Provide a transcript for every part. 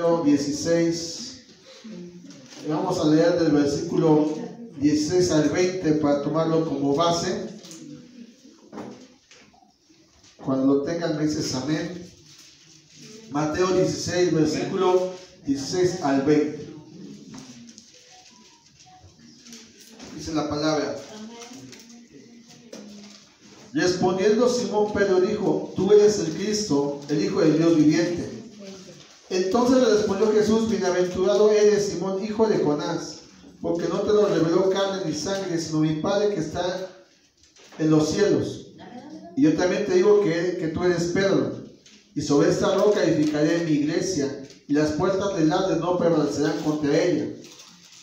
Mateo 16. Vamos a leer del versículo 16 al 20 para tomarlo como base. Cuando lo tengan me dices amén. Mateo 16, versículo 16 al 20. Dice la palabra. Respondiendo Simón Pedro dijo: Tú eres el Cristo, el Hijo del Dios viviente. Entonces le respondió Jesús: Bienaventurado eres, Simón, hijo de Jonás, porque no te lo reveló carne ni sangre, sino mi Padre que está en los cielos. Y yo también te digo que tú eres Pedro, y sobre esta roca edificaré mi iglesia, y las puertas del Hades no prevalecerán contra ella.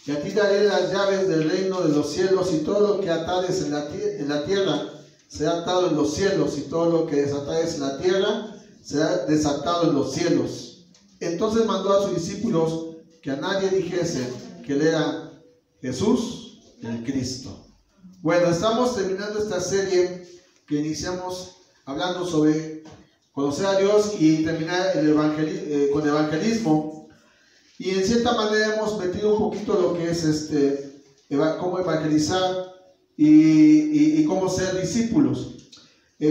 Y a ti daré las llaves del reino de los cielos, y todo lo que atares en la tierra será atado en los cielos, y todo lo que desatares en la tierra será desatado en los cielos. Entonces mandó a sus discípulos que a nadie dijesen que él era Jesús el Cristo. Bueno, estamos terminando esta serie que iniciamos hablando sobre conocer a Dios y terminar con evangelismo. Y en cierta manera hemos metido un poquito lo que es cómo evangelizar y cómo ser discípulos,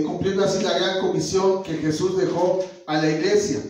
cumpliendo así la gran comisión que Jesús dejó a la iglesia.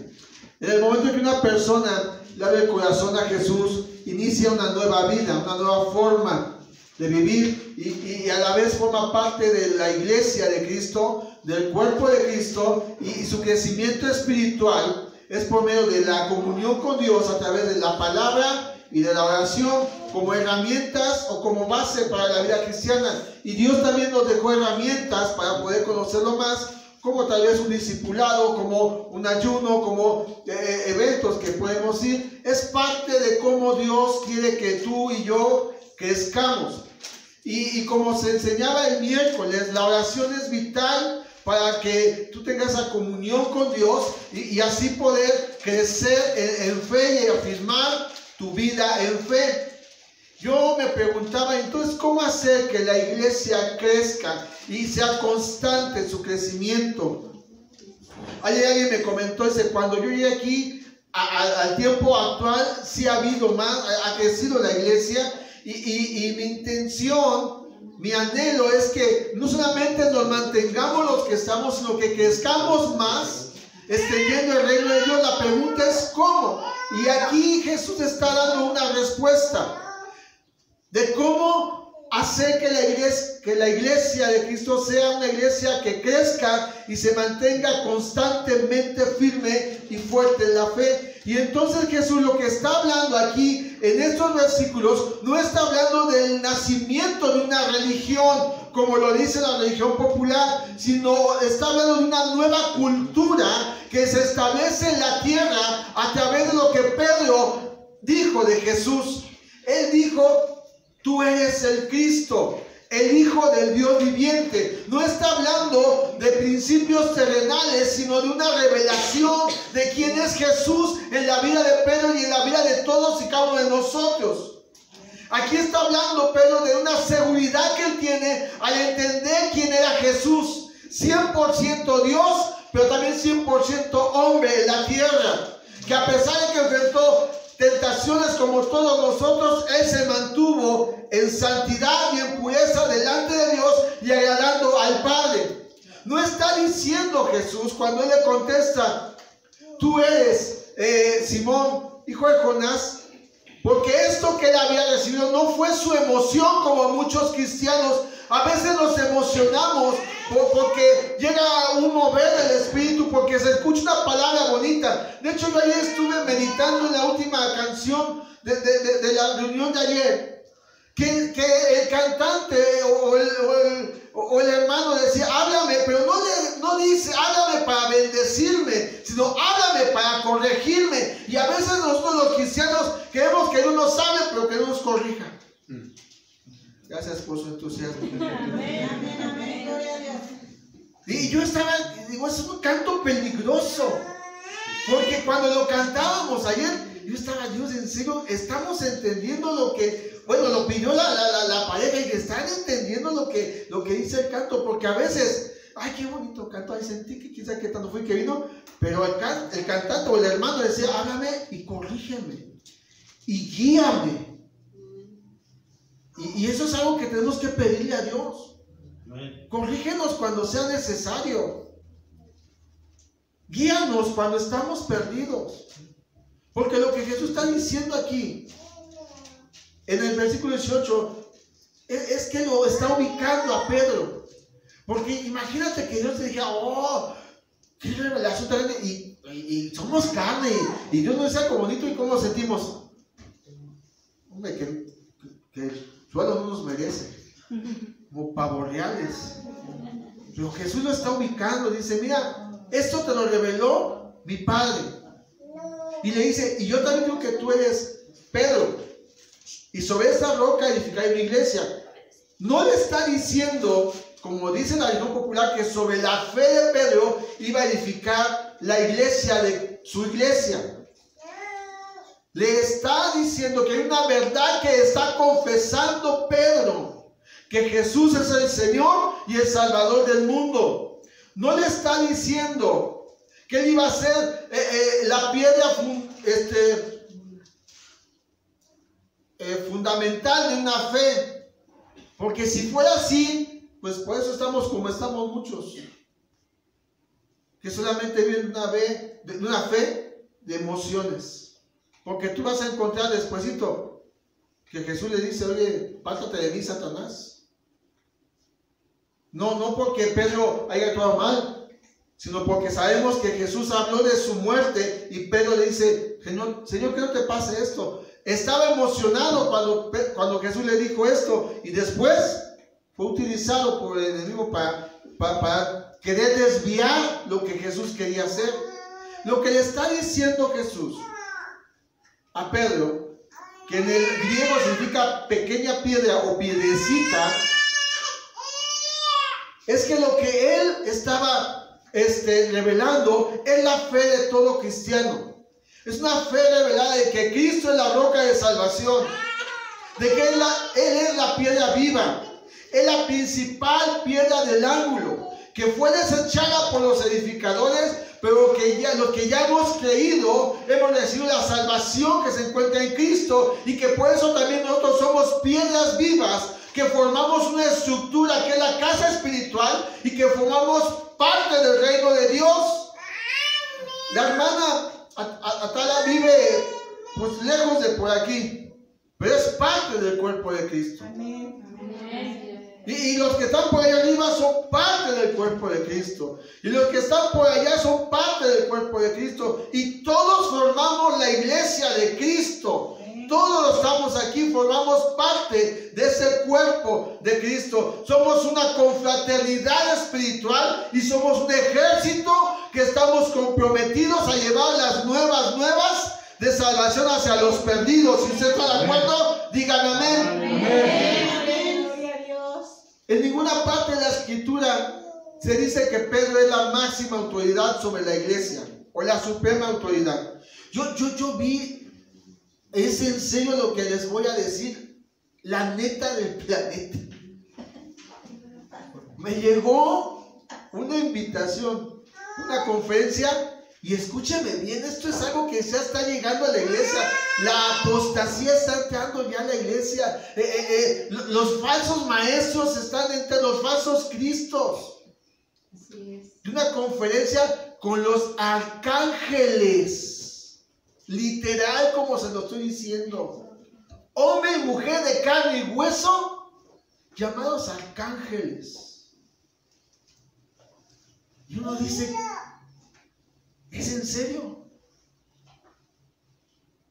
En el momento en que una persona le abre el corazón a Jesús, inicia una nueva vida, una nueva forma de vivir y a la vez forma parte de la iglesia de Cristo, del cuerpo de Cristo, y su crecimiento espiritual es por medio de la comunión con Dios a través de la palabra y de la oración como herramientas o como base para la vida cristiana. Y Dios también nos dejó herramientas para poder conocerlo más, como tal vez un discipulado, como un ayuno, como eventos que podemos ir. Es parte de cómo Dios quiere que tú y yo crezcamos. Y como se enseñaba el miércoles, la oración es vital para que tú tengas esa comunión con Dios y así poder crecer en fe y afirmar tu vida en fe. Yo me preguntaba entonces cómo hacer que la iglesia crezca y sea constante en su crecimiento. Ayer alguien me comentó, dice, cuando yo llegué aquí al tiempo actual, sí ha habido más, ha crecido la iglesia y mi intención, mi anhelo es que no solamente nos mantengamos los que estamos, sino que crezcamos más, extendiendo el reino de Dios. La pregunta es ¿cómo? Y aquí Jesús está dando una respuesta de cómo hacer que la iglesia de Cristo sea una iglesia que crezca y se mantenga constantemente firme y fuerte en la fe. Y entonces Jesús lo que está hablando aquí en estos versículos no está hablando del nacimiento de una religión como lo dice la religión popular, sino está hablando de una nueva cultura que se establece en la tierra a través de lo que Pedro dijo de Jesús. Él dijo: Tú eres el Cristo, el Hijo del Dios viviente. No está hablando de principios terrenales, sino de una revelación de quién es Jesús en la vida de Pedro y en la vida de todos y cada uno de nosotros. Aquí está hablando Pedro de una seguridad que él tiene al entender quién era Jesús. 100% Dios, pero también 100% hombre en la tierra. Que a pesar de que enfrentó tentaciones como todos nosotros, él se mantuvo en santidad y en pureza delante de Dios y agradando al Padre. No está diciendo Jesús cuando él le contesta: Tú eres Simón, hijo de Jonás, porque esto que él había recibido no fue su emoción, como muchos cristianos. A veces nos emocionamos porque llega un mover del Espíritu, porque se escucha una palabra bonita. De hecho, yo ayer estuve meditando en la última canción de la reunión de ayer, que el cantante o el hermano decía: háblame, pero no dice háblame para bendecirme, sino háblame para corregirme. Y a veces nosotros los cristianos queremos que Dios nos hable, pero que no nos corrija. Gracias por su entusiasmo. Amén, amén, amén. Gloria a Dios. Y yo digo, es un canto peligroso, porque cuando lo cantábamos ayer, yo estaba: Dios, en serio, estamos entendiendo lo que, bueno, lo pidió la pareja, y están entendiendo lo que dice el canto, porque a veces, ay, qué bonito canto, ay, sentí que quizá que tanto fue que vino, pero el cantante o el hermano decía: háblame y corrígeme. corrígeme y guíame. Y eso es algo que tenemos que pedirle a Dios. Corrígenos cuando sea necesario. Guíanos cuando estamos perdidos. Porque lo que Jesús está diciendo aquí, en el versículo 18, es que lo está ubicando a Pedro. Porque imagínate que Dios te dijera, oh, qué revelación tan grande, y somos carne, y Dios nos decía como bonito y cómo sentimos. Hombre, que el suelo no nos merece, como pavos reales. Pero Jesús lo está ubicando, dice, mira, esto te lo reveló mi Padre. Y le dice, y yo también digo que tú eres Pedro, y sobre esta roca edificaré mi iglesia. No le está diciendo, como dice la religión popular, que sobre la fe de Pedro iba a edificar la iglesia de su iglesia. Le está diciendo que hay una verdad que está confesando Pedro, que Jesús es el Señor y el Salvador del mundo. No le está diciendo que él iba a ser la piedra fundamental de una fe, porque si fuera así, pues por eso estamos como estamos muchos, que solamente viven una fe de emociones. Porque tú vas a encontrar despuesito que Jesús le dice, oye, pártate de mí, Satanás. No porque Pedro haya actuado mal, sino porque sabemos que Jesús habló de su muerte y Pedro le dice, Señor, que no te pase esto. Estaba emocionado cuando Jesús le dijo esto, y después fue utilizado por el enemigo para querer desviar lo que Jesús quería hacer. Lo que le está diciendo Jesús a Pedro, que en el griego significa pequeña piedra o piedrecita, es que lo que él estaba revelando es la fe de todo cristiano. Es una fe revelada de que Cristo es la roca de salvación, de que Él es la piedra viva, es la principal piedra del ángulo, que fue desechada por los edificadores, pero que los que ya hemos creído, hemos recibido la salvación que se encuentra en Cristo, y que por eso también nosotros somos piedras vivas, que formamos una estructura que es la casa espiritual y que formamos parte del reino de Dios. La hermana Atala vive pues lejos de por aquí, pero es parte del cuerpo de Cristo. Amén. Y los que están por allá arriba son parte del cuerpo de Cristo. Y los que están por allá son parte del cuerpo de Cristo. Y todos formamos la iglesia de Cristo. Todos estamos aquí, formamos parte de ese cuerpo de Cristo. Somos una confraternidad espiritual y somos un ejército que estamos comprometidos a llevar las nuevas de salvación hacia los perdidos. Si usted está de acuerdo, dígame amén. Amén. Gloria a Dios. En ninguna parte de la escritura se dice que Pedro es la máxima autoridad sobre la iglesia o la suprema autoridad. Yo vi, es en serio lo que les voy a decir, la neta del planeta. Me llegó una invitación, una conferencia, y escúcheme bien, esto es algo que ya está llegando a la iglesia. La apostasía está entrando ya a la iglesia. Los falsos maestros están entre los falsos cristos. Así es. De una conferencia con los arcángeles. Literal, como se lo estoy diciendo. Hombre y mujer de carne y hueso, llamados arcángeles. Y uno dice, ¿es en serio?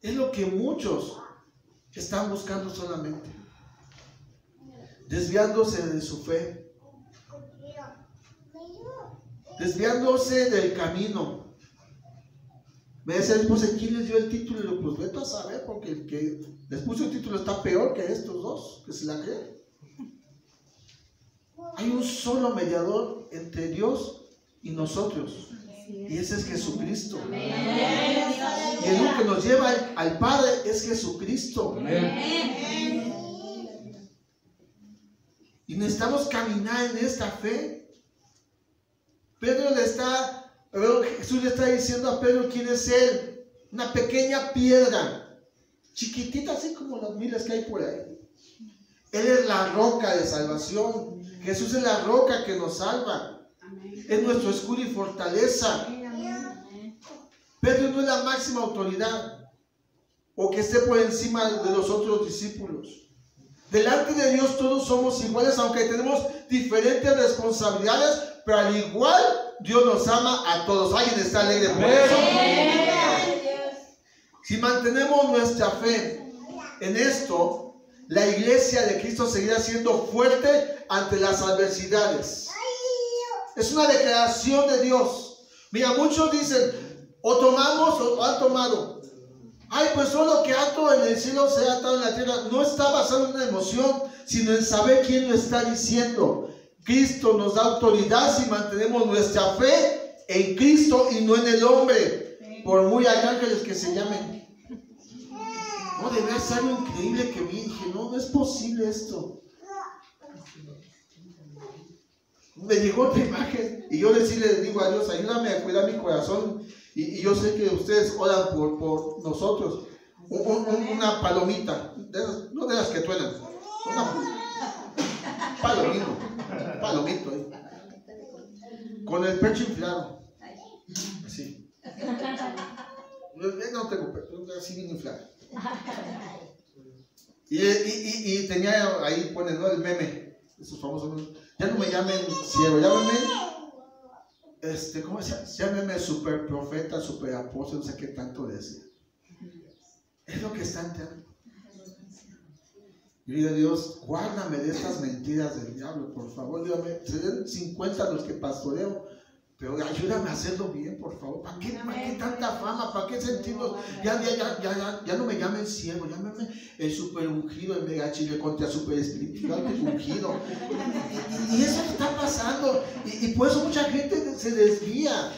Es lo que muchos están buscando solamente. Desviándose de su fe. Desviándose del camino. Me decía mi esposa, ¿quién les dio el título? Y yo, pues vete a saber, porque el que les puso el título está peor que estos dos, que se la creen. Hay un solo mediador entre Dios y nosotros, y ese es Jesucristo. Y el único que nos lleva al Padre es Jesucristo. Y necesitamos caminar en esta fe. Jesús le está diciendo a Pedro quién es Él. una pequeña piedra, chiquitita así como las miles que hay por ahí. Él es la roca de salvación. Jesús es la roca que nos salva. Es nuestro escudo y fortaleza. Pedro no es la máxima autoridad o que esté por encima de los otros discípulos. Delante de Dios todos somos iguales, aunque tenemos diferentes responsabilidades, pero al igual Dios nos ama a todos. ¿Alguien está alegre por eso? Si mantenemos nuestra fe en esto, la iglesia de Cristo seguirá siendo fuerte ante las adversidades. Es una declaración de Dios. Mira, muchos dicen, o tomamos o han tomado. Ay, pues solo que ato en el cielo se ha atado en la tierra. No está basado en una emoción, sino en saber quién lo está diciendo. Cristo nos da autoridad si mantenemos nuestra fe en Cristo y no en el hombre, por muy arcángeles que se llamen. No, debe ser algo increíble que vi. Dije, no es posible esto. Me llegó otra imagen y yo le digo a Dios, ayúdame a cuidar mi corazón. Y yo sé que ustedes oran por nosotros. Una palomita, no de las que truenan, palomito ahí, con el pecho inflado, así. No tengo pecho, así bien inflado. Y tenía ahí, ponen, ¿no?, el meme, esos famosos. Ya no me llamen ciego, llámenme, ¿cómo se llama? Llámenme super profeta, super apóstol, no sé qué tanto decía. Es lo que está entrando. Yo digo a Dios, guárdame de estas mentiras del diablo, por favor. Dígame, serán 50 los que pastoreo, pero ayúdame a hacerlo bien, por favor. ¿Para qué tanta fama? ¿Para qué sentirnos? Ya no me llamen ciego, llámenme el super ungido, el mega chile contra super espiritual ungido. Y eso está pasando. Y por eso mucha gente se desvía.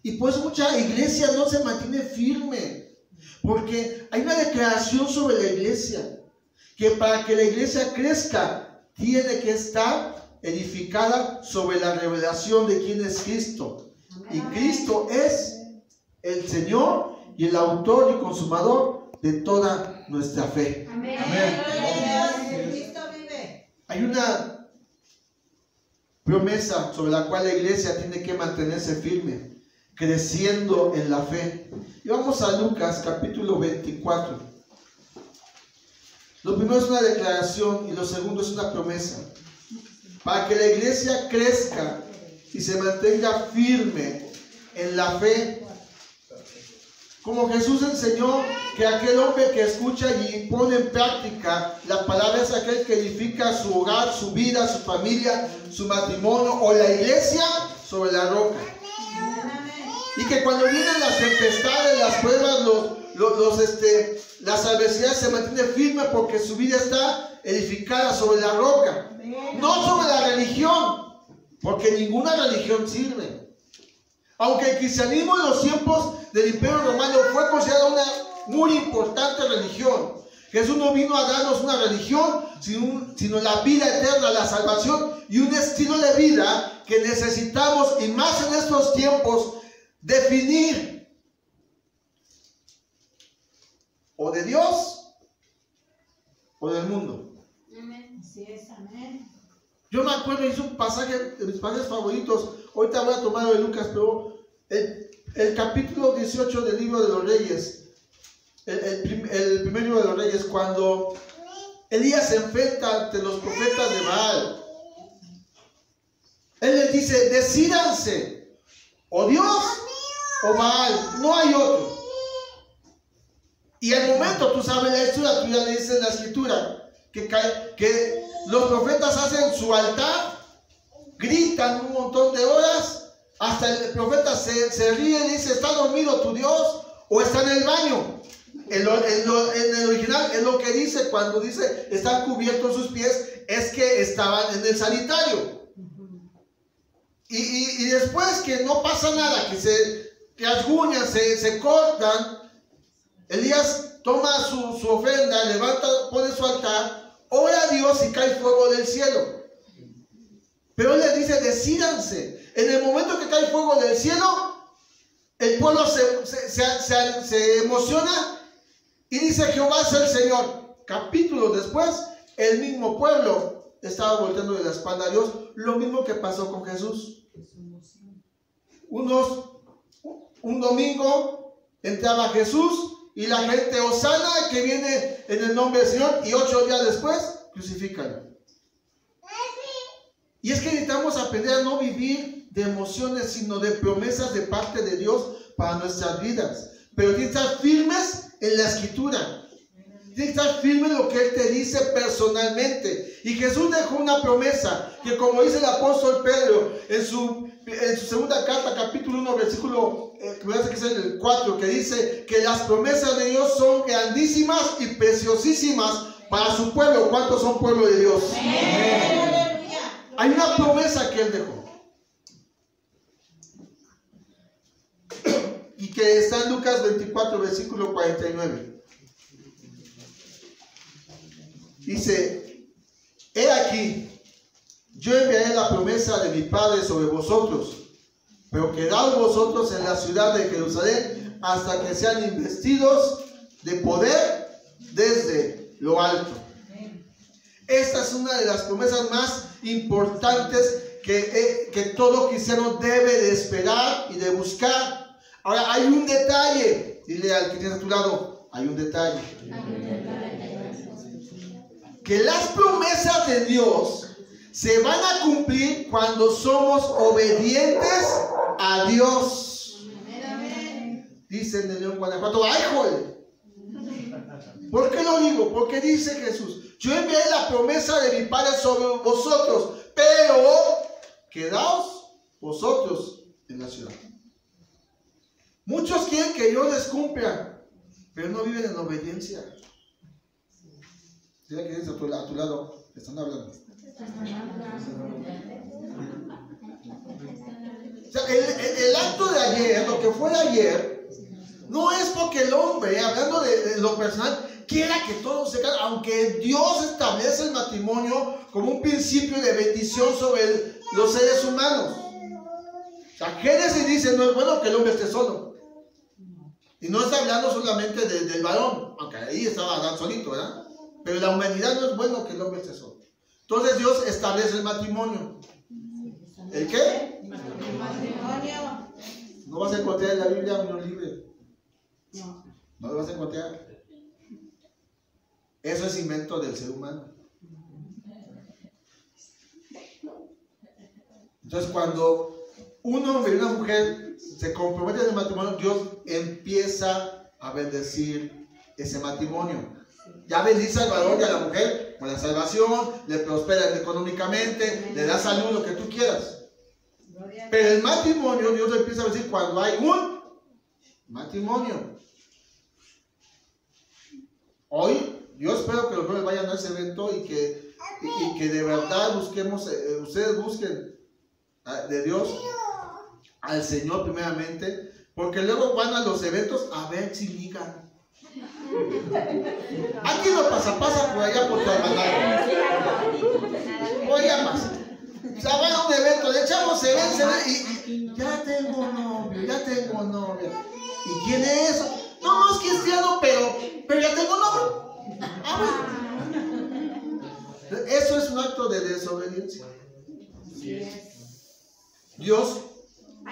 Y por eso mucha iglesia no se mantiene firme. Porque hay una declaración sobre la iglesia, que para que la iglesia crezca, tiene que estar edificada sobre la revelación de quién es Cristo. Y Cristo es el Señor y el autor y consumador de toda nuestra fe. Amén. Amén. Cristo vive. Hay una promesa sobre la cual la iglesia tiene que mantenerse firme, creciendo en la fe. Y vamos a Lucas capítulo 24. Lo primero es una declaración y lo segundo es una promesa. Para que la iglesia crezca y se mantenga firme en la fe, como Jesús enseñó que aquel hombre que escucha y pone en práctica la palabra es aquel que edifica su hogar, su vida, su familia, su matrimonio o la iglesia sobre la roca. Y que cuando vienen las tempestades, las pruebas, las adversidades, se mantiene firme porque su vida está edificada sobre la roca, no sobre la religión, porque ninguna religión sirve. Aunque el cristianismo en los tiempos del Imperio Romano fue considerado una muy importante religión, Jesús no vino a darnos una religión, sino la vida eterna, la salvación y un estilo de vida que necesitamos, y más en estos tiempos, definir o de Dios o del mundo. Amén. Así es, amén. Yo me acuerdo, hice un pasaje de mis pasajes favoritos. Ahorita voy a tomar de Lucas, pero el capítulo 18 del libro de los Reyes, el primer libro de los Reyes, cuando Elías se enfrenta ante los profetas de Baal, él les dice: decídanse, o Dios o Baal, no hay otro. Y al momento, tú sabes la historia, tú ya le dices en la escritura que los profetas hacen su altar, gritan un montón de horas, hasta el profeta se ríe y dice: ¿está dormido tu Dios o está en el baño? En el original es lo que dice cuando dice están cubiertos sus pies, es que estaban en el sanitario. Y después que no pasa nada, que las uñas se cortan, Elías toma su ofrenda, levanta, pone su altar, ora a Dios y cae fuego del cielo. Pero él les dice: decídanse. En el momento que cae fuego del cielo, el pueblo se emociona y dice: Jehová es el Señor. Capítulos después, el mismo pueblo estaba volteando de la espalda a Dios. Lo mismo que pasó con Jesús. Un domingo entraba Jesús y la gente: Hosana, que viene en el nombre del Señor, y 8 días después crucifícalo. Y es que necesitamos aprender a no vivir de emociones, sino de promesas de parte de Dios para nuestras vidas. Pero tienes que estar firmes en la Escritura. Tienes que estar firme en lo que Él te dice personalmente. Y Jesús dejó una promesa que, como dice el apóstol Pedro en su segunda carta, capítulo 1, versículo, me parece que es el 4, que dice que las promesas de Dios son grandísimas y preciosísimas para su pueblo. ¿Cuántos son pueblo de Dios? Amén. Hay una promesa que Él dejó. Y que está en Lucas 24, versículo 49. Dice: he aquí, yo enviaré la promesa de mi Padre sobre vosotros, pero quedaos vosotros en la ciudad de Jerusalén hasta que sean investidos de poder desde lo alto. Esta es una de las promesas más importantes que todo cristiano debe de esperar y de buscar. Ahora, hay un detalle. Dile al que tienes a tu lado: hay un detalle. Que las promesas de Dios se van a cumplir cuando somos obedientes a Dios. Dice en el León, Guanajuato: ¡ay, joder! ¿Por qué lo digo? Porque dice Jesús: yo enviaré la promesa de mi Padre sobre vosotros, pero quedaos vosotros en la ciudad. Muchos quieren que Dios les cumpla, pero no viven en obediencia. Dile que tienes a tu lado, te están hablando. O sea, el acto de ayer, lo que fue de ayer, no es porque el hombre, hablando de lo personal, quiera que todos se casen, aunque Dios establece el matrimonio como un principio de bendición sobre los seres humanos. O sea, Génesis dice: no es bueno que el hombre esté solo. Y no está hablando solamente del varón, aunque ahí estaba Adán solito, ¿verdad? Pero la humanidad no es bueno que el hombre esté solo. Entonces Dios establece el matrimonio. ¿El qué? Matrimonio. No vas a encontrar en la Biblia unión libre. No lo vas a encontrar. Eso es invento del ser humano. Entonces, cuando un hombre y una mujer se comprometen en el matrimonio, Dios empieza a bendecir ese matrimonio. Ya bendice al varón y a la mujer con la salvación, le prosperan económicamente, le da salud, lo que tú quieras. Pero el matrimonio, Dios lo empieza a decir cuando hay un matrimonio. Hoy, yo espero que los jóvenes vayan a ese evento y que de verdad busquemos, ustedes busquen de Dios al Señor primeramente, porque luego van a los eventos a ver si ligan. Aquí no pasa por allá por tu hermana. Por allá pasa. O sea, van a un evento, le echamos se ven y ya tengo novia. ¿Y quién es eso? No es cristiano, pero ya tengo novio. Eso es un acto de desobediencia. Dios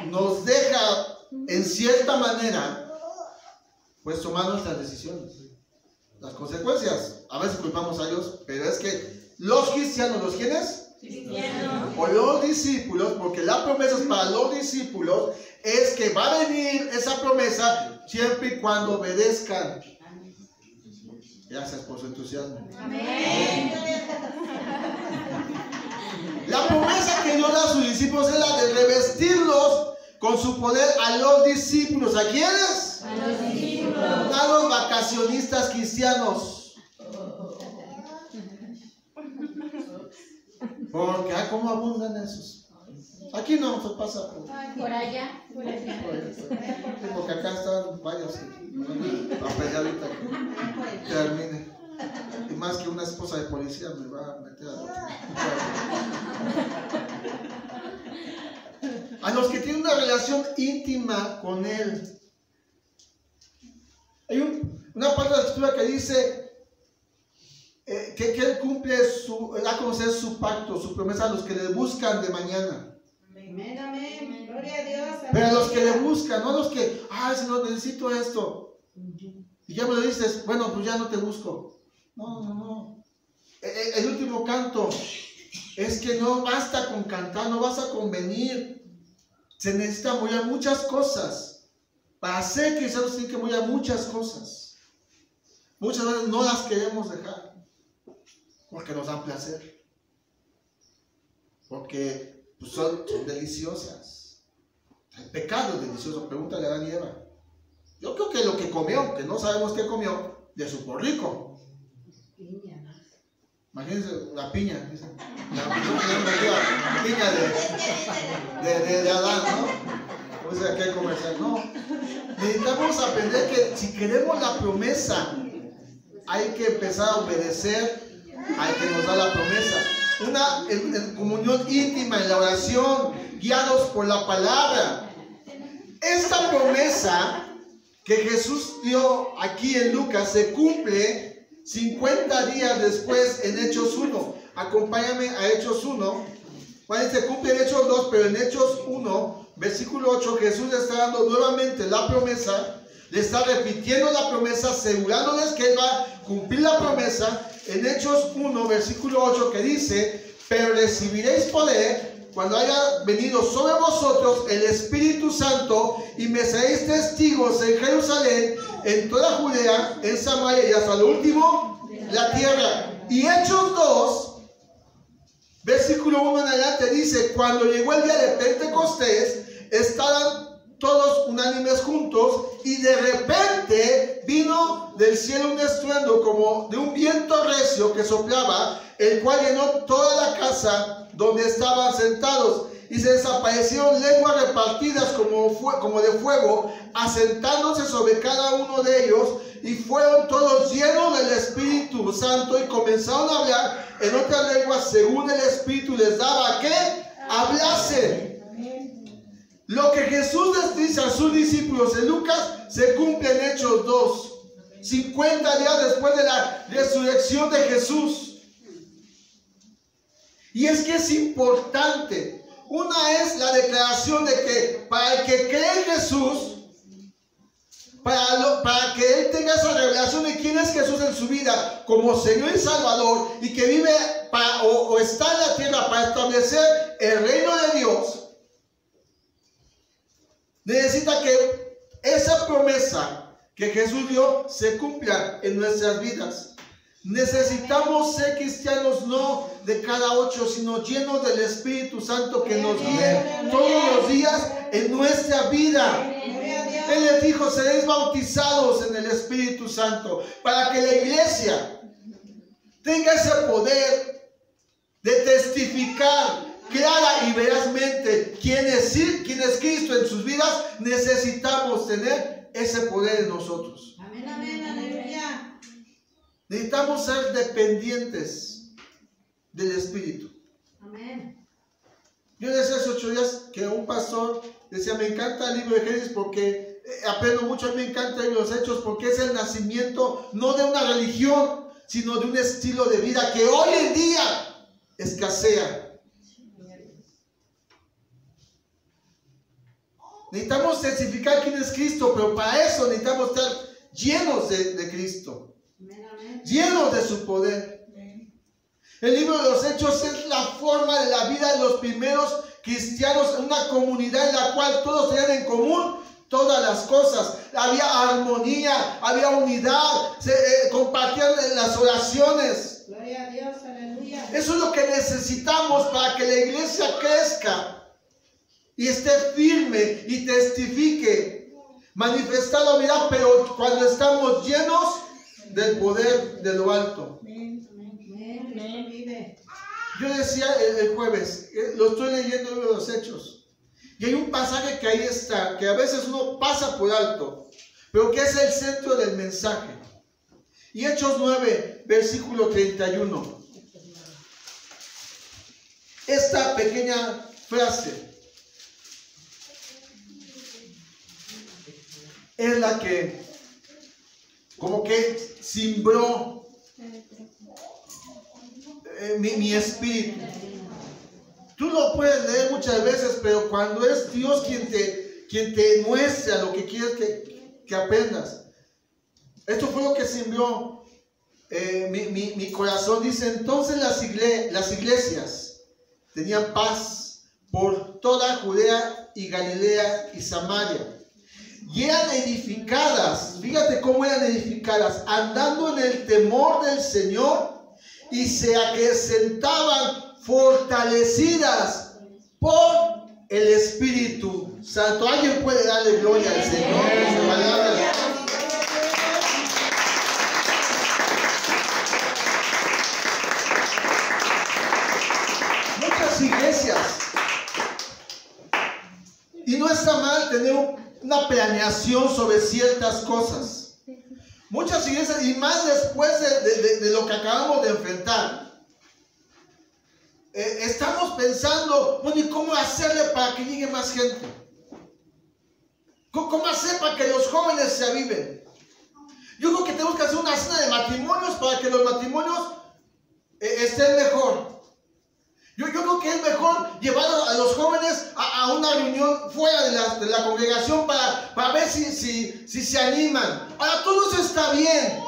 nos deja en cierta manera pues tomar nuestras decisiones. Las consecuencias, a veces culpamos a Dios, pero es que los cristianos, ¿los quiénes? Cristianos. O los discípulos, porque la promesa es para los discípulos, es que va a venir esa promesa siempre y cuando obedezcan. Gracias por su entusiasmo. Amén. La promesa que Dios da a sus discípulos es la de revestirlos con su poder a los discípulos. ¿A quiénes? A los discípulos. A los vacacionistas cristianos. Porque, ¿cómo abundan esos? Aquí no se pasa por allá. Porque acá están varios a pelear ahorita que termine. Y más que una esposa de policía me va a meter a otro. los que tienen una relación íntima con Él. Hay una parte de la escritura que dice que Él cumple da a conocer su pacto, su promesa a los que le buscan de mañana. Amén, amén. Gloria a Dios. Pero a los que le buscan, no a los que, Señor, necesito esto. Y ya me lo dices, bueno, pues ya no te busco. No. El último canto es que no basta con cantar, no basta con venir. Se necesita morir a muchas cosas. Para ser cristianos tienen que morir a muchas cosas. Muchas veces no las queremos dejar porque nos dan placer. Porque pues, son deliciosas. El pecado es delicioso. Pregúntale a Adán y Eva. Yo creo que lo que comió, que no sabemos qué comió, le supo rico. Imagínense la piña, dicen. La piña de Adán, ¿no? O sea, ¿qué comercial? No. Necesitamos aprender que si queremos la promesa, hay que empezar a obedecer al que nos da la promesa. En comunión íntima, en la oración, guiados por la palabra. Esta promesa que Jesús dio aquí en Lucas se cumple 50 días después en Hechos 1. Acompáñame a Hechos 1. Bueno, se cumple en Hechos 2, pero en Hechos 1, versículo 8, Jesús le está dando nuevamente la promesa. Le está repitiendo la promesa, asegurándoles que Él va a cumplir la promesa. En Hechos 1, versículo 8, que dice: pero recibiréis poder cuando haya venido sobre vosotros el Espíritu Santo, y me seréis testigos en Jerusalén, en toda Judea, en Samaria y hasta lo último, la tierra. Y Hechos 2, versículo 1 en adelante dice: cuando llegó el día de Pentecostés, estaban todos unánimes juntos, y de repente vino del cielo un estruendo como de un viento recio que soplaba, el cual llenó toda la casa donde estaban sentados, y se desaparecieron lenguas repartidas como de fuego, asentándose sobre cada uno de ellos, y fueron todos llenos del Espíritu Santo, y comenzaron a hablar en otras lenguas según el Espíritu les daba que hablasen. Lo que Jesús les dice a sus discípulos en Lucas se cumple en Hechos 2, 50 días después de la resurrección de Jesús. Y es que es importante. Una es la declaración de que para el que cree en Jesús, para que él tenga esa revelación de quién es Jesús en su vida como Señor y Salvador, y que vive o está en la tierra para establecer el reino de Dios, necesita que esa promesa que Jesús dio se cumpla en nuestras vidas. Necesitamos ser cristianos no de cada 8, sino llenos del Espíritu Santo que nos guíe todos los días en nuestra vida. Él les dijo: seréis bautizados en el Espíritu Santo, para que la iglesia tenga ese poder de testificar clara y verazmente quién es Cristo en sus vidas. Necesitamos tener ese poder en nosotros. Amén, amén, aleluya. Necesitamos ser dependientes del Espíritu. Amén. Yo decía hace 8 días que un pastor decía: me encanta el libro de Génesis porque aprendo mucho. A mí me encanta el libro de los Hechos porque es el nacimiento no de una religión, sino de un estilo de vida que hoy en día escasea. Necesitamos testificar quién es Cristo, pero para eso necesitamos estar llenos de Cristo, llenos de su poder. El libro de los Hechos es la forma de la vida de los primeros cristianos, una comunidad en la cual todos tenían en común todas las cosas. Había armonía, había unidad, se compartían las oraciones. Gloria a Dios, aleluya. Eso es lo que necesitamos para que la iglesia crezca y esté firme y testifique, manifestar la unidad, pero cuando estamos llenos del poder de lo alto. Yo decía el jueves, lo estoy leyendo en los Hechos, y hay un pasaje que ahí está, que a veces uno pasa por alto, pero que es el centro del mensaje. Y Hechos 9, versículo 31. Esta pequeña frase: es la que como que cimbró mi espíritu. Tú lo puedes leer muchas veces, pero cuando es Dios quien te muestra lo que quieres que aprendas. Esto fue lo que cimbró mi corazón. Dice, entonces las iglesias tenían paz por toda Judea y Galilea y Samaria. Y eran edificadas, fíjate cómo eran edificadas, andando en el temor del Señor, y se acrecentaban fortalecidas por el Espíritu Santo. ¿Alguien puede darle gloria al Señor por su palabra? Muchas iglesias, y no está mal tener una planeación sobre ciertas cosas. Muchas iglesias, y más después de lo que acabamos de enfrentar, estamos pensando, bueno, ¿y cómo hacerle para que llegue más gente? ¿Cómo hacer para que los jóvenes se aviven? Yo creo que tenemos que hacer una cena de matrimonios para que los matrimonios estén mejor. Yo creo que es mejor llevar a los jóvenes a una reunión fuera de la congregación para ver si se animan. Ahora, todo eso está bien.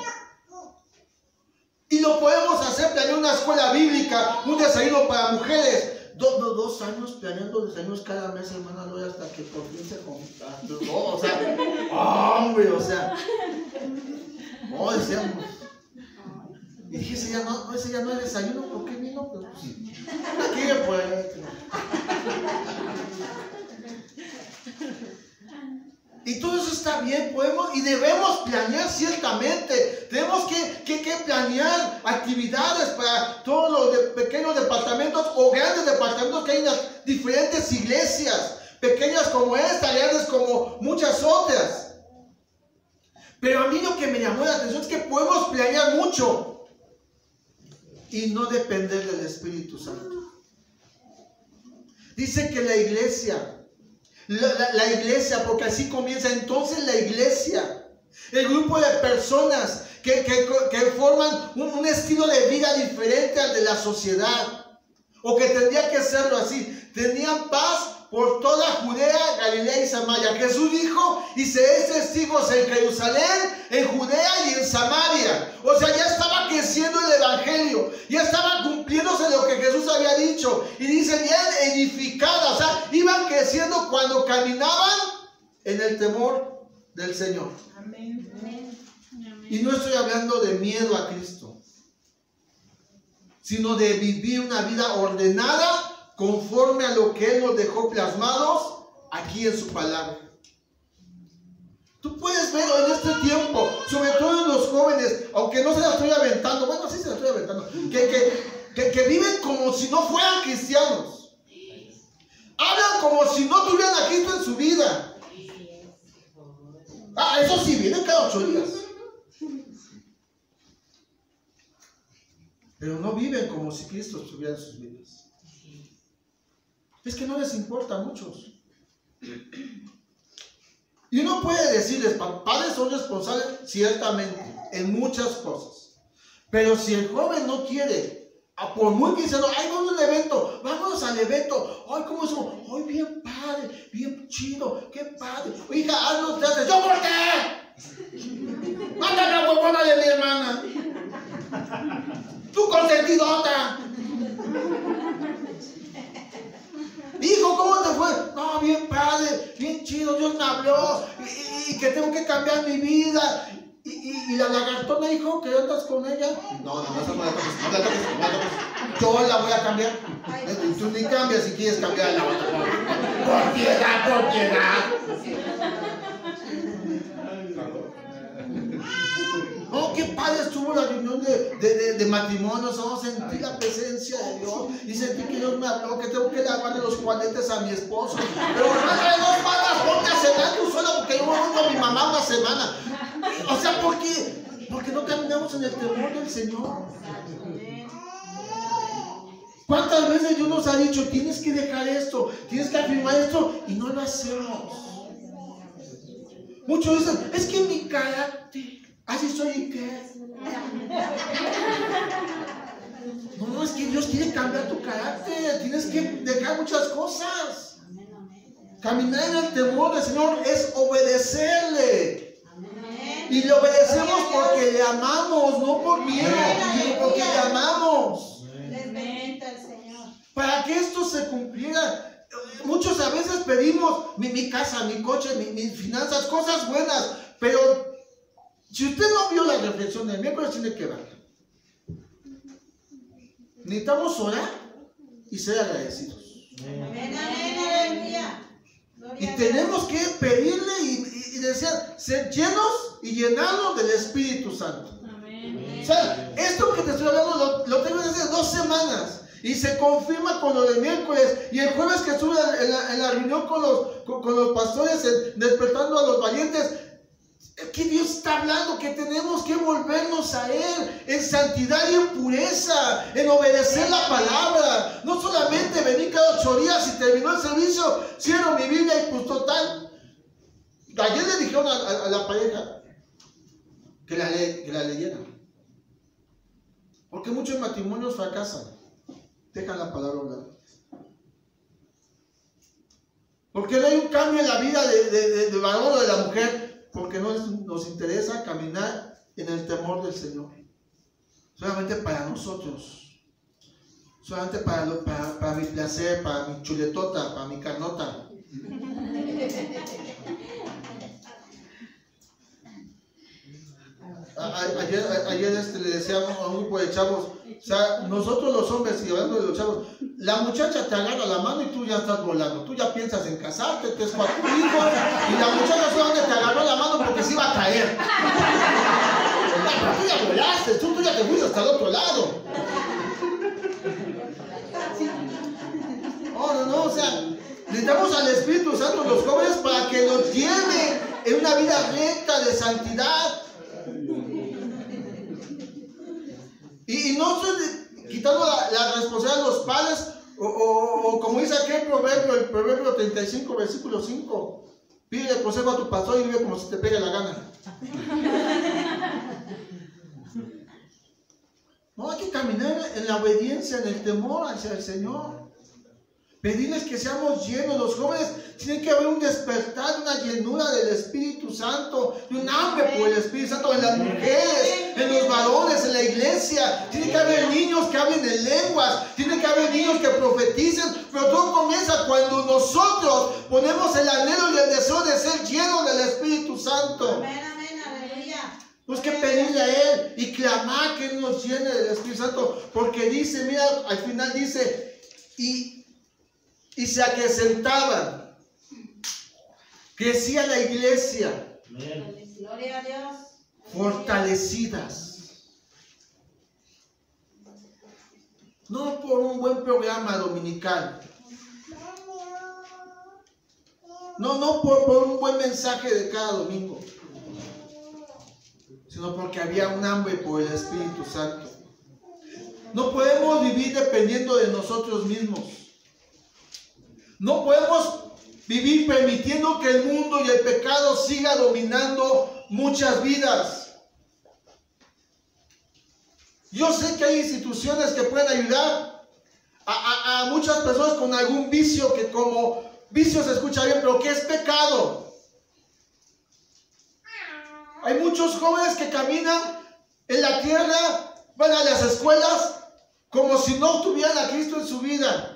Y lo podemos hacer planeando una escuela bíblica, un desayuno para mujeres. 2 años planeando desayunos cada mes, hermana Loya, hasta que por fin se junta. O sea, hombre, o sea. No, decíamos. Y dije, ese ya no es desayuno, ¿por qué vino? Pues, aquí pues. Y todo eso está bien, podemos y debemos planear ciertamente. Tenemos que planear actividades para todos los pequeños departamentos o grandes departamentos que hay en las diferentes iglesias, pequeñas como esta, grandes como muchas otras. Pero a mí lo que me llamó la atención es que podemos planear mucho y no depender del Espíritu Santo. Dice que la iglesia, porque así comienza entonces la iglesia, el grupo de personas que forman un estilo de vida diferente al de la sociedad, o que tendría que serlo así. Tenían paz por toda Judea, Galilea y Samaria. Jesús dijo, y seréis testigos en Jerusalén, en Judea y en Samaria. O sea, ya estaba creciendo el evangelio, ya estaba cumpliéndose lo que Jesús había dicho. Y dicen, ya edificadas, o sea, iban creciendo cuando caminaban en el temor del Señor. Amén. Y no estoy hablando de miedo a Cristo, sino de vivir una vida ordenada conforme a lo que Él nos dejó plasmados aquí en su palabra. Tú puedes ver en este tiempo, sobre todo en los jóvenes, aunque no se la estoy aventando, bueno, sí se la estoy aventando, que viven como si no fueran cristianos. Hablan como si no tuvieran a Cristo en su vida. Eso sí, vienen cada 8 días. Pero no viven como si Cristo estuviera en sus vidas. Es que no les importa a muchos. Y uno puede decirles, padres son responsables, ciertamente, en muchas cosas. Pero si el joven no quiere, por muy cristiano, ay, vamos al evento, vámonos al evento, ay, ¿cómo eso? Ay, bien padre, bien chido, qué padre. Hija, haznos teatro. ¿Yo por qué? Manda la huevona de mi hermana. Tú consentidota. Hijo, ¿cómo te fue? No, bien padre, bien chido, Dios me habló y que tengo que cambiar mi vida. Y la lagartona dijo que andas con ella. No, esa no la toques, no la toques. Yo la voy a cambiar. Tú ni cambias si quieres cambiar la otra. Por piedad. Oh, qué padre estuvo la reunión de matrimonios. Oh, sentí la presencia de Dios y sentí que Dios me habló que tengo que lavarle los juanetes a mi esposo. Pero hermana, de 2 semanas, ponte a cenar tú sola porque yo me voy con mi mamá una semana. O sea, ¿por qué? Porque no caminamos en el temor del Señor. ¿Cuántas veces Dios nos ha dicho, tienes que dejar esto, tienes que afirmar esto, y no lo hacemos? Muchos dicen, es que mi carácter, así soy y qué. No, es que Dios quiere cambiar tu carácter. Tienes que dejar muchas cosas. Caminar en el temor del Señor es obedecerle. Y le obedecemos porque le amamos, no por miedo, sino porque le amamos. Para que esto se cumpliera, muchos a veces pedimos mi casa, mi coche, mis finanzas, cosas buenas, pero si usted no vio la reflexión del miércoles, tiene que verla. Necesitamos orar y ser agradecidos. Y tenemos que pedirle y desear ser llenos y llenarnos del Espíritu Santo. O sea, esto que te estoy hablando lo tengo desde hace 2 semanas. Y se confirma con lo del miércoles. Y el jueves que estuve en la reunión con los pastores, despertando a los valientes, que Dios está hablando que tenemos que volvernos a Él en santidad y en pureza, en obedecer la palabra. No solamente venir cada 8 días y terminó el servicio, cierro mi Biblia y pues total. Ayer le dijeron a la pareja que la leyeran. Porque muchos matrimonios fracasan. Dejan la palabra hablar. Porque no hay un cambio en la vida del varón o de la mujer. Porque no nos interesa caminar en el temor del Señor. Solamente para nosotros. Solamente para mi placer, para mi chuletota, para mi carnota. Ayer le decíamos a un grupo de chavos, o sea, nosotros los hombres, y hablando de los chavos, la muchacha te agarra la mano y tú ya estás volando, tú ya piensas en casarte, te es 4 hijos, y la muchacha solamente te agarró la mano porque se iba a caer. Pero tú ya volaste, tú ya te fuiste hasta el otro lado. No, o sea, necesitamos al Espíritu Santo los jóvenes para que nos lleve en una vida recta de santidad. Y no estoy quitando la responsabilidad de los padres, o como dice aquel proverbio, el proverbio 35, versículo 5. Pídele consejo a tu pastor y vive como si te pegue la gana. No, hay que caminar en la obediencia, en el temor hacia el Señor. Pedirles que seamos llenos. Los jóvenes tienen que haber un despertar, una llenura del Espíritu Santo, y un hambre por el Espíritu Santo en las mujeres, en los varones, en la iglesia. Tiene que haber niños que hablen en lenguas, tiene que haber niños que profeticen, pero todo comienza cuando nosotros ponemos el anhelo y el deseo de ser llenos del Espíritu Santo. Pues que pedirle a Él y clamar que Él nos llene del Espíritu Santo, porque dice, mira, al final dice, y se acrecentaban, crecía la iglesia. Gloria a Dios. Fortalecidas. No por un buen programa dominical. No por un buen mensaje de cada domingo. Sino porque había un hambre por el Espíritu Santo. No podemos vivir dependiendo de nosotros mismos. No podemos vivir permitiendo que el mundo y el pecado siga dominando muchas vidas. Yo sé que hay instituciones que pueden ayudar a muchas personas con algún vicio, que como vicio se escucha bien, pero que es pecado. Hay muchos jóvenes que caminan en la tierra, van a las escuelas como si no tuvieran a Cristo en su vida.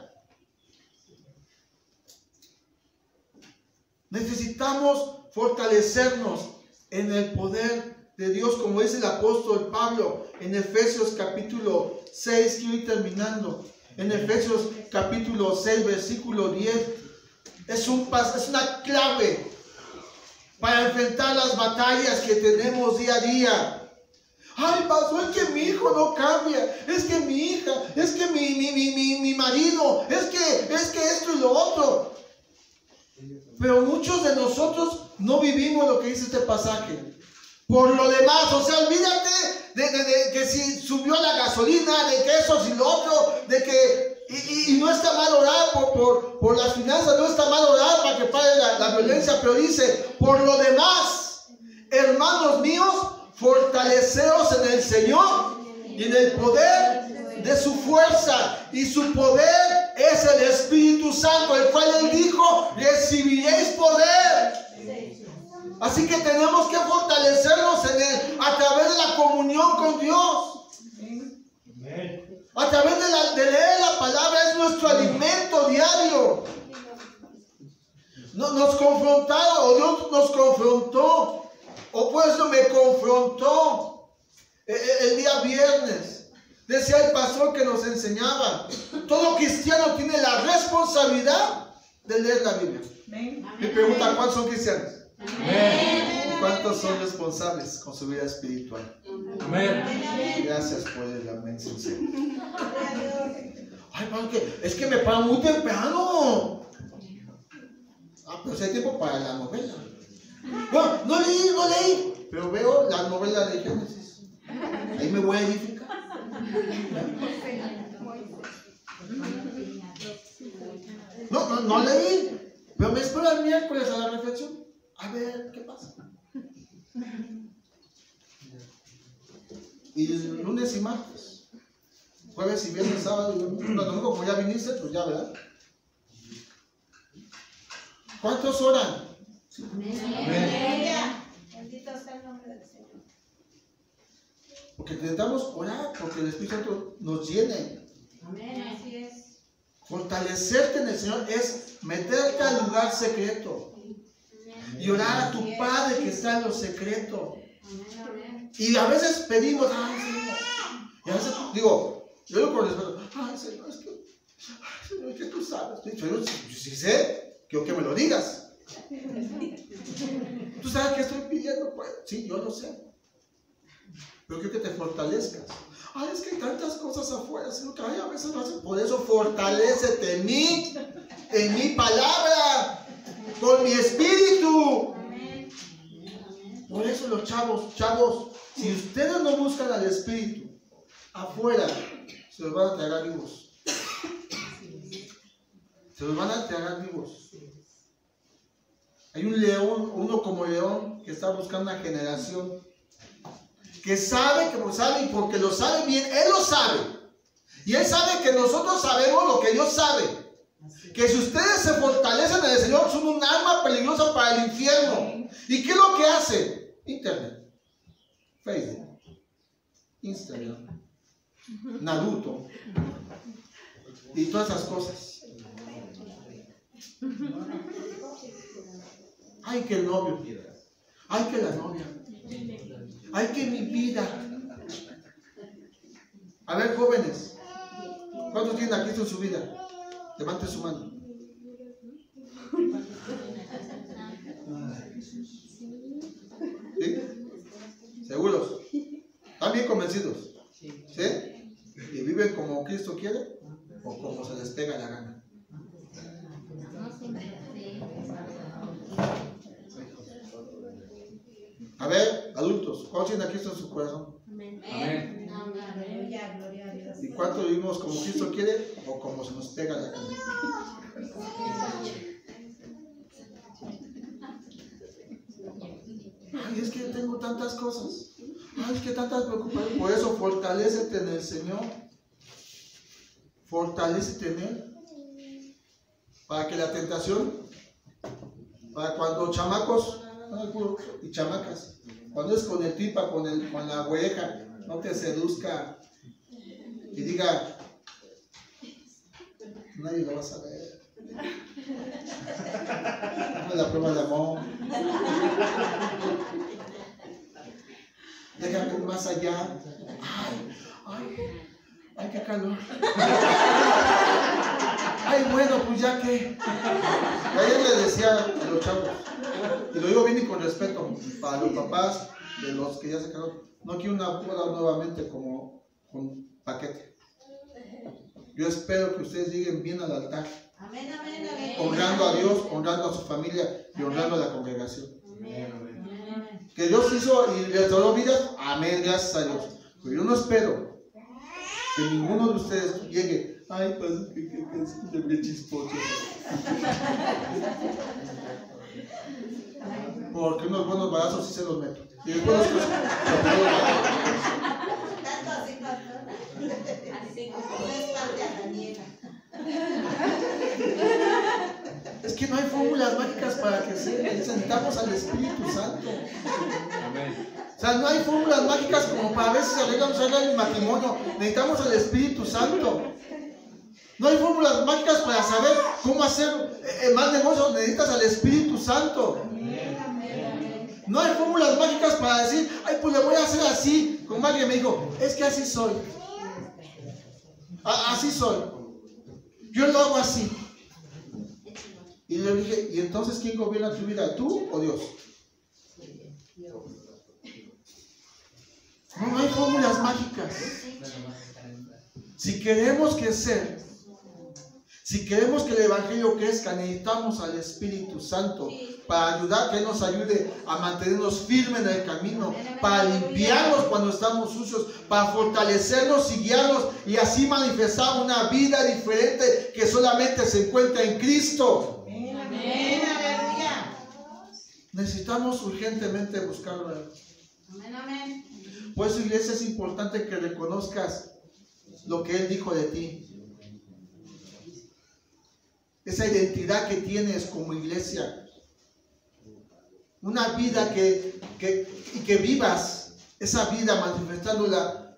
Necesitamos fortalecernos en el poder de Dios, como dice el apóstol Pablo en Efesios capítulo 6, que voy terminando. En Efesios capítulo 6, versículo 10, es una clave para enfrentar las batallas que tenemos día a día. Ay, pastor, es que mi hijo no cambia, es que mi hija, es que mi marido, es que esto y lo otro. Pero muchos de nosotros no vivimos lo que dice este pasaje. Por lo demás, o sea, olvídate de que si subió la gasolina, de que eso y lo otro, de que, y no está mal orar por las finanzas, no está mal orar para que pare la violencia, pero dice, por lo demás, hermanos míos, fortaleceos en el Señor y en el poder de su fuerza, y su poder es el Espíritu Santo, el cual Él dijo, recibiréis poder. Así que tenemos que fortalecernos en Él a través de la comunión con Dios. A través de leer la palabra, es nuestro alimento diario. Nos confrontaron, o Dios nos confrontó, o pues no me confrontó el día viernes. Decía el pastor que nos enseñaba, todo cristiano tiene la responsabilidad de leer la Biblia. Me pregunta, ¿cuántos son cristianos? Amén. ¿Cuántos son responsables con su vida espiritual? Amén. Gracias por el amén sincero. Ay, es que me pagan muy temprano. Pero si hay tiempo para la novela. Bueno, no leí, pero veo la novela de Génesis. Ahí me voy a edificar. No leí, pero me espero el miércoles a la reflexión. A ver, ¿qué pasa? Y lunes y martes, jueves y viernes, sábado y domingo, como ya viniste, pues ya, ¿verdad? ¿Cuántos oran? Amén. Bendito sea el nombre del Señor. Porque necesitamos orar, porque el Espíritu Santo nos llene. Amén. Así es. Fortalecerte en el Señor es meterte al lugar secreto y orar a tu Padre que está en lo secreto. Y a veces pedimos, ay Señor, y a veces digo, yo digo con respeto, ay Señor, es que tú sabes. Yo sí sé, quiero que me lo digas. ¿Tú sabes qué estoy pidiendo? Pues sí, yo lo sé. Pero quiero que te fortalezcas. Ay, es que hay tantas cosas afuera, sino que a veces no hacen. Por eso fortalécete en mí, en mi palabra, con mi espíritu. Por eso los chavos, si ustedes no buscan al espíritu afuera, se los van a tragar vivos. Se los van a tragar vivos. Hay un león, uno como león, que está buscando una generación que sabe, y porque lo sabe bien, él lo sabe. Y él sabe que nosotros sabemos lo que Dios sabe. Que si ustedes se fortalecen en el Señor, son un arma peligrosa para el infierno. ¿Y qué es lo que hace? Internet, Facebook, Instagram, Naruto y todas esas cosas. Ay, que el novio, ay, que la novia, ay, que mi vida. A ver, jóvenes, ¿cuántos tienen aquí esto en su vida? Levante su mano. ¿Sí? ¿Seguros? ¿Están bien convencidos? ¿Sí? ¿Y viven como Cristo quiere o como se les pega la gana? A ver, adultos, ¿cuántos tienen a Cristo en su corazón? Amén. ¿Y cuánto vivimos como Cristo quiere o como se nos pega la gana? Ay, es que tengo tantas cosas. Ay, es que tantas preocupaciones. Por eso, fortalécete en el Señor. Fortalécete en Él. Para que la tentación, para cuando chamacos y chamacas, cuando es con el tipa, con la oveja, no te seduzca y diga, nadie lo va a saber. Dame la prueba de amor. Déjame ir más allá. Ay, qué calor. Ay, bueno, pues ya que. Ayer le decía a los chavos, y lo digo bien y con respeto, para los papás de los que ya se quedaron, no quiero una boda nuevamente como con paquete. Yo espero que ustedes lleguen bien al altar. Amén, amén, amén. Honrando a Dios, honrando a su familia y honrando a la congregación. Amén. Que Dios hizo y restauró vidas, amén, gracias a Dios. Pero yo no espero Que ninguno de ustedes llegue, ay, pues que es de chisposo. Porque unos buenos balazos sí se los meto. Y después los cosas. Tanto así, pastor. Así como es parte a la niega. Es que no hay fórmulas mágicas para que necesitamos al Espíritu Santo. O sea, no hay fórmulas mágicas como para ver si se arregla el matrimonio. Necesitamos al Espíritu Santo. No hay fórmulas mágicas para saber cómo hacer más negocios. Necesitas al Espíritu Santo. No hay fórmulas mágicas para decir, ay, pues le voy a hacer así. Como alguien me dijo, es que así soy. Así soy. Yo lo hago así. Y le dije, ¿y entonces quién gobierna tu vida? ¿Tú o Dios? No hay fórmulas mágicas. Si queremos crecer, si queremos que el Evangelio crezca, necesitamos al Espíritu Santo para ayudar, que nos ayude a mantenernos firmes en el camino, para limpiarnos cuando estamos sucios, para fortalecernos y guiarnos y así manifestar una vida diferente que solamente se encuentra en Cristo. Amén, aleluya. Necesitamos urgentemente buscarlo. Amén, amén. Por eso, iglesia, es importante que reconozcas lo que Él dijo de ti. Esa identidad que tienes como iglesia. Una vida que vivas esa vida manifestándola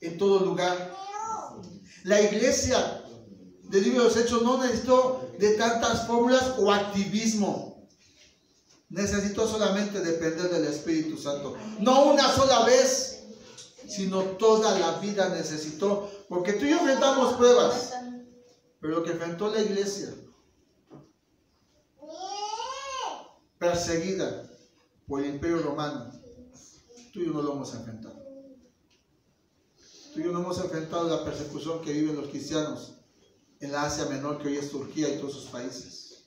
en todo lugar. La iglesia del libro de los Hechos no necesitó de tantas fórmulas o activismo. Necesitó solamente depender del Espíritu Santo. No una sola vez, sino toda la vida necesitó. Porque tú y yo enfrentamos pruebas. Pero lo que enfrentó la iglesia, perseguida por el Imperio Romano, tú y yo no lo hemos enfrentado. Tú y yo no hemos enfrentado la persecución que viven los cristianos en la Asia Menor, que hoy es Turquía y todos sus países.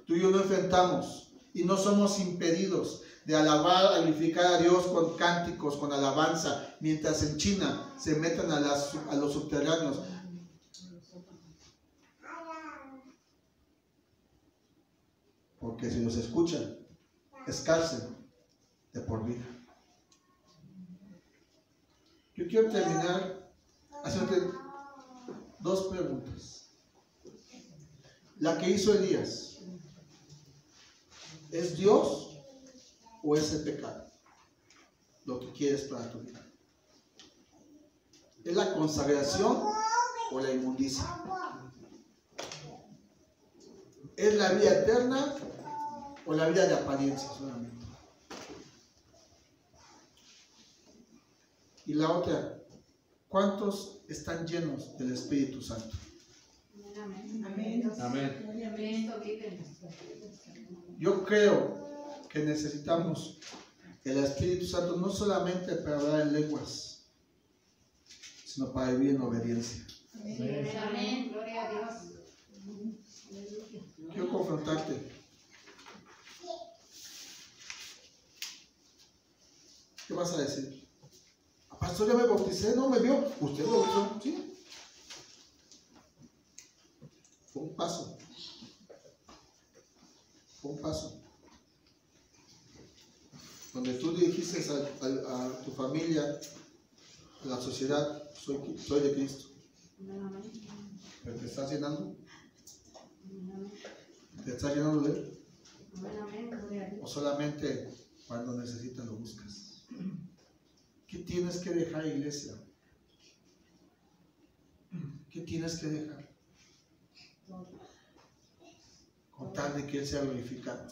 Tú y yo lo enfrentamos y no somos impedidos de alabar, a glorificar a Dios con cánticos, con alabanza, mientras en China se meten a los subterráneos. Porque si los escuchan, es cárcel de por vida. Yo quiero terminar haciéndote dos preguntas. La que hizo Elías, ¿es Dios o es el pecado lo que quieres para tu vida? ¿Es la consagración o la inmundicia? ¿Es la vida eterna o la vida de apariencia solamente? Y la otra, ¿cuántos están llenos del Espíritu Santo? Amén. Amén. Yo creo que necesitamos el Espíritu Santo no solamente para hablar en lenguas, sino para vivir en obediencia. Amén. Gloria a Dios. Quiero confrontarte. ¿Qué vas a decir? Pastor, ya me bauticé, no me vio. ¿Usted lo bautizó? Sí. Fue un paso. Fue un paso. Donde tú dijiste a tu familia, a la sociedad, soy de Cristo. ¿Pero te estás llenando? ¿Te estás llenando de Él? ¿O solamente cuando necesitas lo buscas? ¿Qué tienes que dejar, iglesia? ¿Qué tienes que dejar? Con tal de que Él sea glorificado.